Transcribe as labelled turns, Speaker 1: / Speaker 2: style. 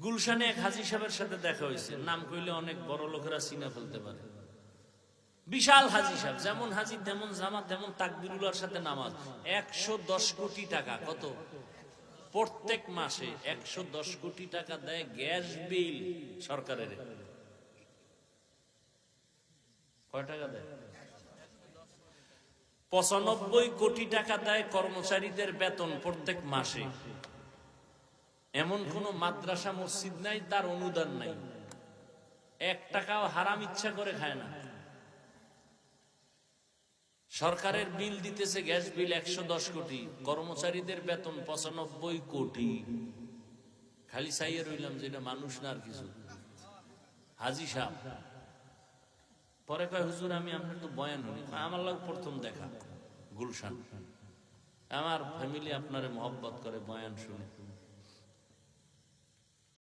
Speaker 1: গুলশানে এক হাজী সাহেবের সাথে দেখা হয়েছে, নাম কইলে অনেক বড় লোকেরা চিনে ফেলতে পারে। বিশাল হাজী সাহেব, যেমন হাজী তেমন জামাত, তেমন তাকবীরুল্লাহর সাথে নামাজ। 110 কোটি টাকা, কত প্রত্যেক মাসে 110 কোটি টাকা দেয় গ্যাস বিল সরকারের। কয় টাকা দেয়? 95 কোটি টাকা দেয় কর্মচারীদের বেতন প্রত্যেক মাসে। এমন কোন মাদ্রাসা মসজিদ নাই তার অনুদান নাই, 1 টাকাও হারাম ইচ্ছা করে খায় না। সরকারের বিল দিতেছে গ্যাস বিল 110 কোটি, কর্মচারীদের বেতন 95 কোটি। খালি চাইয়ে রইলাম যে এটা মানুষ না আর কিছু। হাজী সাহেব পরে কয়, হুজুর আমি আপনার তো বয়ান হই, আমার লোক প্রথম দেখা গুলশান, আমার ফ্যামিলি আপনারে মহব্বত করে, বয়ান শুনে।